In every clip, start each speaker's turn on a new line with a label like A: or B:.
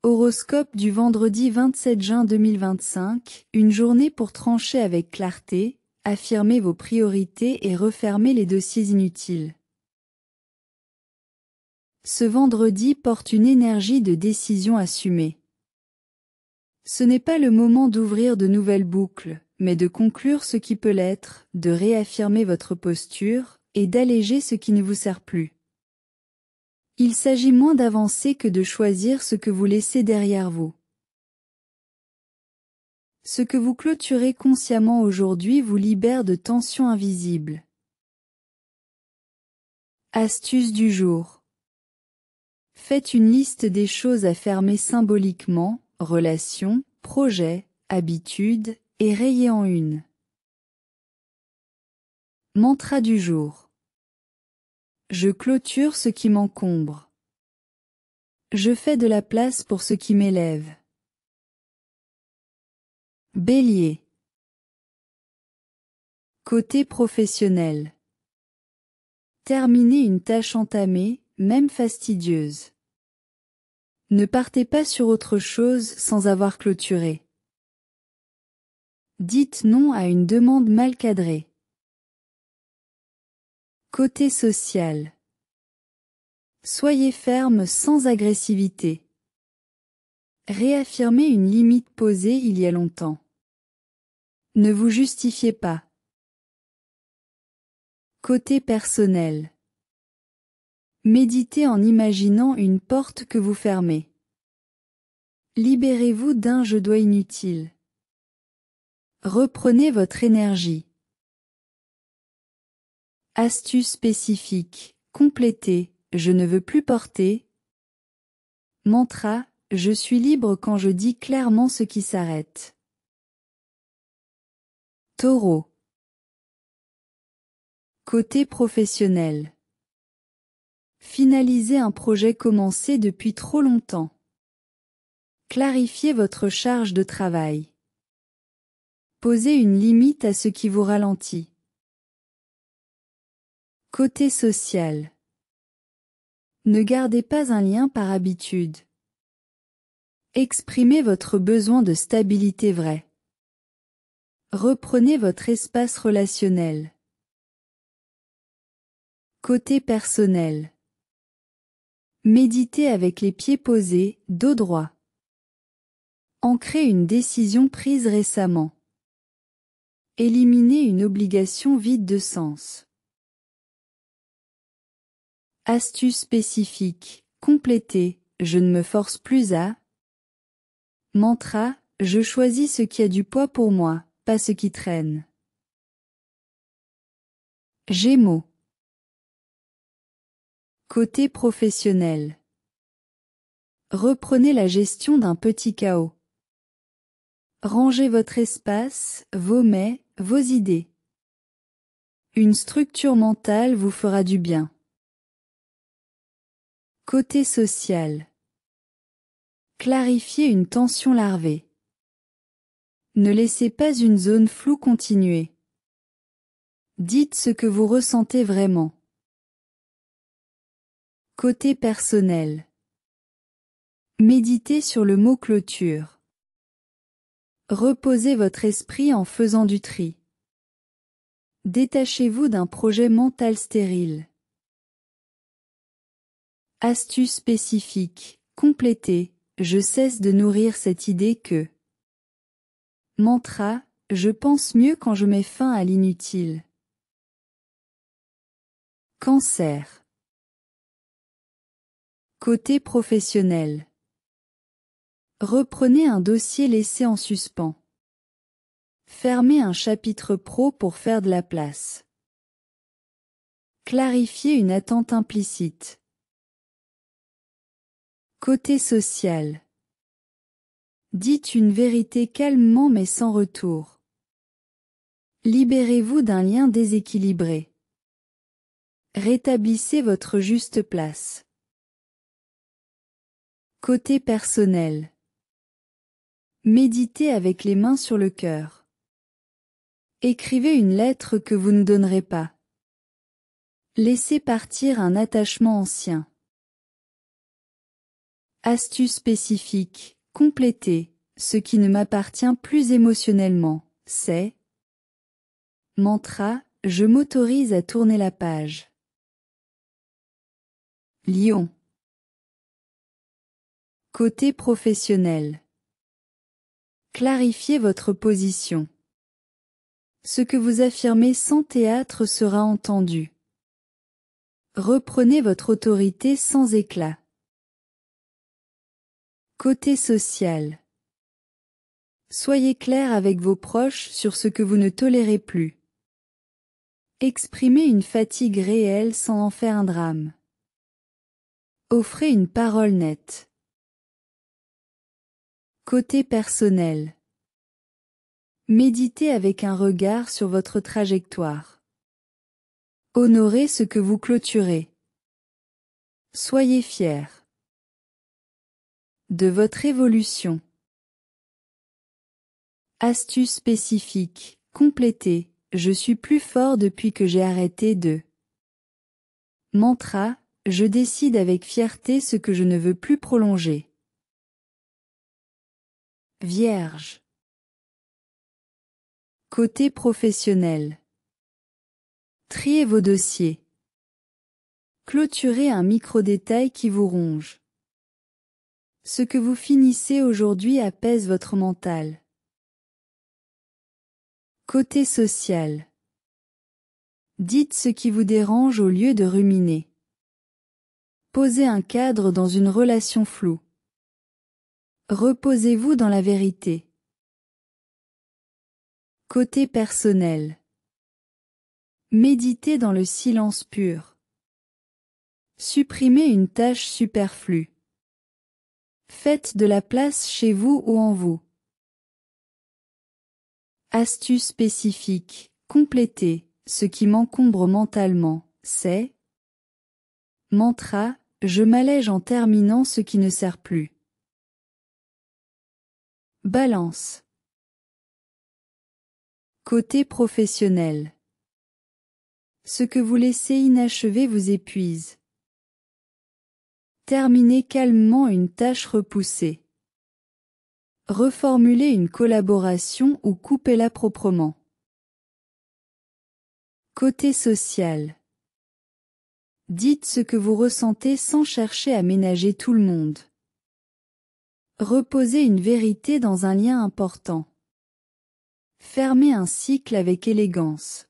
A: Horoscope du vendredi 27 juin 2025, une journée pour trancher avec clarté, affirmer vos priorités et refermer les dossiers inutiles. Ce vendredi porte une énergie de décision assumée. Ce n'est pas le moment d'ouvrir de nouvelles boucles, mais de conclure ce qui peut l'être, de réaffirmer votre posture, et d'alléger ce qui ne vous sert plus. Il s'agit moins d'avancer que de choisir ce que vous laissez derrière vous. Ce que vous clôturez consciemment aujourd'hui vous libère de tensions invisibles. Astuce du jour. Faites une liste des choses à fermer symboliquement, relations, projets, habitudes, et rayez en une. Mantra du jour. Je clôture ce qui m'encombre. Je fais de la place pour ce qui m'élève. Bélier. Côté professionnel. Terminez une tâche entamée, même fastidieuse. Ne partez pas sur autre chose sans avoir clôturé. Dites non à une demande mal cadrée. Côté social. Soyez ferme sans agressivité. Réaffirmez une limite posée il y a longtemps. Ne vous justifiez pas. Côté personnel. Méditez en imaginant une porte que vous fermez. Libérez-vous d'un je dois inutile. Reprenez votre énergie. Astuce spécifique. Complétez. Je ne veux plus porter. Mantra. Je suis libre quand je dis clairement ce qui s'arrête. Taureau. Côté professionnel. Finalisez un projet commencé depuis trop longtemps. Clarifiez votre charge de travail. Posez une limite à ce qui vous ralentit. Côté social. Ne gardez pas un lien par habitude. Exprimez votre besoin de stabilité vraie. Reprenez votre espace relationnel. Côté personnel. Méditez avec les pieds posés, dos droit. Ancrez une décision prise récemment. Éliminez une obligation vide de sens. Astuce spécifique. Complétez. Je ne me force plus à. Mantra. Je choisis ce qui a du poids pour moi, pas ce qui traîne. Gémeaux. Côté professionnel. Reprenez la gestion d'un petit chaos. Rangez votre espace, vos mets, vos idées. Une structure mentale vous fera du bien. Côté social. Clarifiez une tension larvée. Ne laissez pas une zone floue continuer. Dites ce que vous ressentez vraiment. Côté personnel. Méditez sur le mot clôture. Reposez votre esprit en faisant du tri. Détachez-vous d'un projet mental stérile. Astuce spécifique. Complétez. Je cesse de nourrir cette idée que. Mantra. Je pense mieux quand je mets fin à l'inutile. Cancer. Côté professionnel. Reprenez un dossier laissé en suspens. Fermez un chapitre pro pour faire de la place. Clarifiez une attente implicite. Côté social. Dites une vérité calmement mais sans retour. Libérez-vous d'un lien déséquilibré. Rétablissez votre juste place. Côté personnel. Méditez avec les mains sur le cœur. Écrivez une lettre que vous ne donnerez pas. Laissez partir un attachement ancien. Astuce spécifique, complétez. Ce qui ne m'appartient plus émotionnellement, c'est mantra, je m'autorise à tourner la page. Lion. Côté professionnel. Clarifiez votre position. Ce que vous affirmez sans théâtre sera entendu. Reprenez votre autorité sans éclat. Côté social. Soyez clair avec vos proches sur ce que vous ne tolérez plus. Exprimez une fatigue réelle sans en faire un drame. Offrez une parole nette. Côté personnel. Méditez avec un regard sur votre trajectoire. Honorez ce que vous clôturez. Soyez fiers de votre évolution. Astuce spécifique, complétez. Je suis plus fort depuis que j'ai arrêté de. Mantra, je décide avec fierté ce que je ne veux plus prolonger. Vierge. Côté professionnel. Triez vos dossiers. Clôturez un micro-détail qui vous ronge. Ce que vous finissez aujourd'hui apaise votre mental. Côté social. Dites ce qui vous dérange au lieu de ruminer. Posez un cadre dans une relation floue. Reposez-vous dans la vérité. Côté personnel. Méditez dans le silence pur. Supprimez une tâche superflue. Faites de la place chez vous ou en vous. Astuce spécifique, complétez. Ce qui m'encombre mentalement, c'est mantra, je m'allège en terminant ce qui ne sert plus. Balance. Côté professionnel. Ce que vous laissez inachevé vous épuise. Terminez calmement une tâche repoussée. Reformulez une collaboration ou coupez-la proprement. Côté social. Dites ce que vous ressentez sans chercher à ménager tout le monde. Reposez une vérité dans un lien important. Fermez un cycle avec élégance.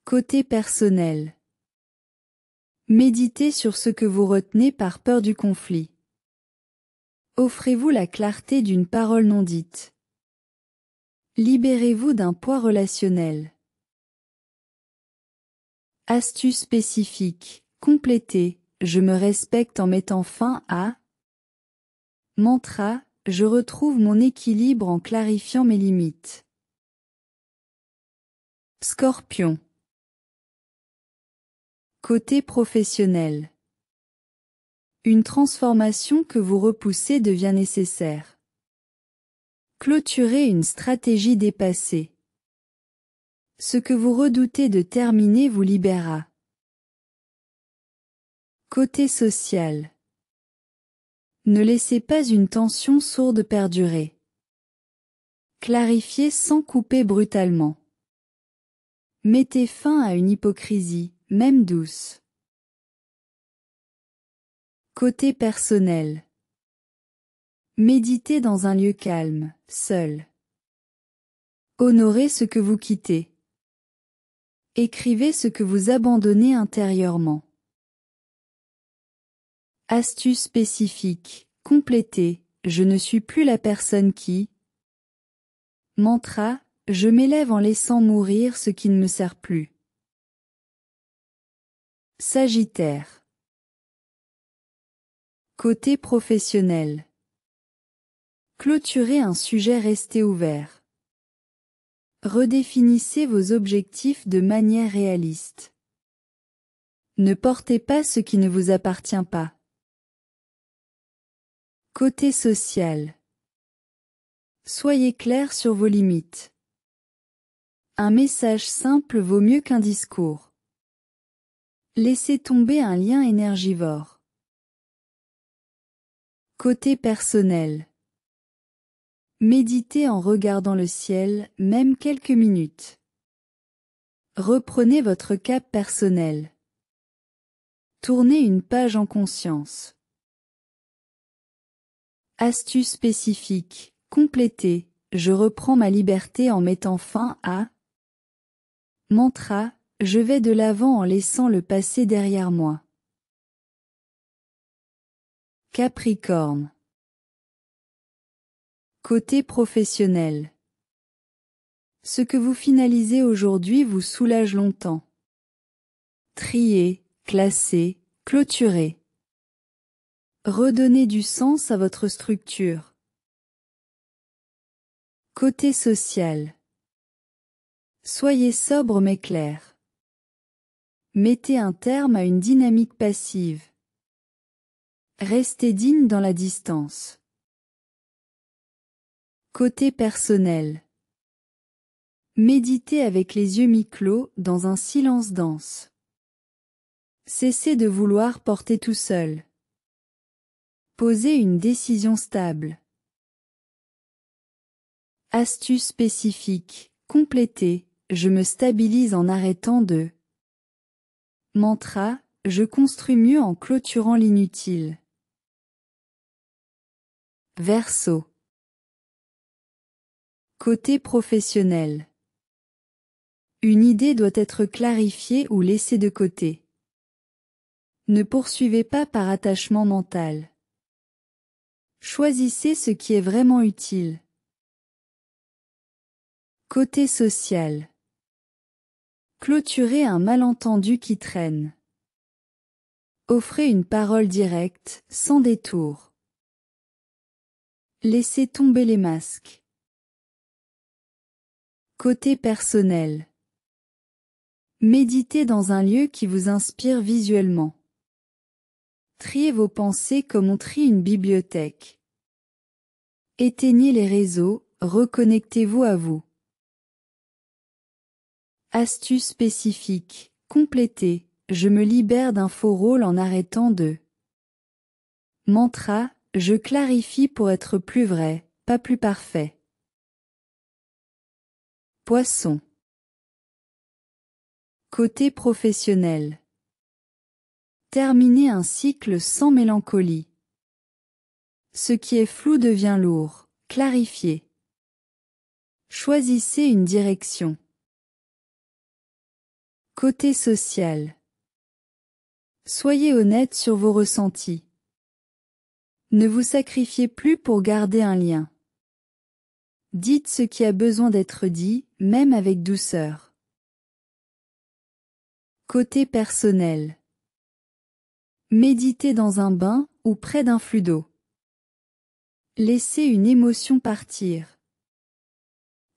A: Côté personnel. Méditez sur ce que vous retenez par peur du conflit. Offrez-vous la clarté d'une parole non dite. Libérez-vous d'un poids relationnel. Astuce spécifique, complétez, je me respecte en mettant fin à. Mantra, je retrouve mon équilibre en clarifiant mes limites. Scorpion. Côté professionnel. Une transformation que vous repoussez devient nécessaire. Clôturez une stratégie dépassée. Ce que vous redoutez de terminer vous libérera. Côté social. Ne laissez pas une tension sourde perdurer. Clarifiez sans couper brutalement. Mettez fin à une hypocrisie, même douce. Côté personnel. Méditez dans un lieu calme, seul. Honorez ce que vous quittez. Écrivez ce que vous abandonnez intérieurement. Astuce spécifique, complétez, je ne suis plus la personne qui. Mantra, je m'élève en laissant mourir ce qui ne me sert plus. Sagittaire. Côté professionnel. Clôturez un sujet resté ouvert. Redéfinissez vos objectifs de manière réaliste. Ne portez pas ce qui ne vous appartient pas. Côté social. Soyez clair sur vos limites. Un message simple vaut mieux qu'un discours. Laissez tomber un lien énergivore. Côté personnel. Méditez en regardant le ciel, même quelques minutes. Reprenez votre cap personnel. Tournez une page en conscience. Astuce spécifique. Complétez. Je reprends ma liberté en mettant fin à. Mantra. Je vais de l'avant en laissant le passé derrière moi. Capricorne. Côté professionnel. Ce que vous finalisez aujourd'hui vous soulage longtemps. Trier, classer, clôturer. Redonnez du sens à votre structure. Côté social. Soyez sobre mais clair. Mettez un terme à une dynamique passive. Restez digne dans la distance. Côté personnel. Méditez avec les yeux mi-clos dans un silence dense. Cessez de vouloir porter tout seul. Posez une décision stable. Astuce spécifique. Complétez. Je me stabilise en arrêtant de. Mantra. Je construis mieux en clôturant l'inutile. Verseau. Côté professionnel. Une idée doit être clarifiée ou laissée de côté. Ne poursuivez pas par attachement mental. Choisissez ce qui est vraiment utile. Côté social. Clôturez un malentendu qui traîne. Offrez une parole directe, sans détour. Laissez tomber les masques. Côté personnel. Méditez dans un lieu qui vous inspire visuellement. Triez vos pensées comme on trie une bibliothèque. Éteignez les réseaux, reconnectez-vous à vous. Astuce spécifique. Complétez. Je me libère d'un faux rôle en arrêtant de. Mantra. Je clarifie pour être plus vrai, pas plus parfait. Poisson. Côté professionnel. Terminez un cycle sans mélancolie. Ce qui est flou devient lourd. Clarifiez. Choisissez une direction. Côté social. Soyez honnête sur vos ressentis. Ne vous sacrifiez plus pour garder un lien. Dites ce qui a besoin d'être dit, même avec douceur. Côté personnel. Méditez dans un bain ou près d'un flux d'eau. Laissez une émotion partir.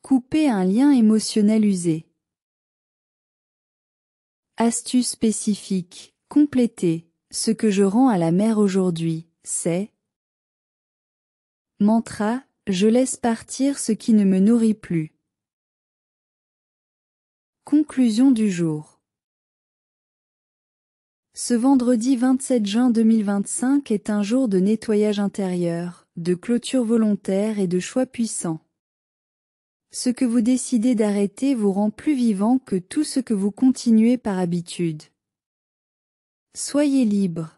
A: Coupez un lien émotionnel usé. Astuce spécifique. Complétez. Ce que je rends à la mer aujourd'hui, c'est. Mantra. Je laisse partir ce qui ne me nourrit plus. Conclusion du jour. Ce vendredi 27 juin 2025 est un jour de nettoyage intérieur, de clôture volontaire et de choix puissants. Ce que vous décidez d'arrêter vous rend plus vivant que tout ce que vous continuez par habitude. Soyez libre,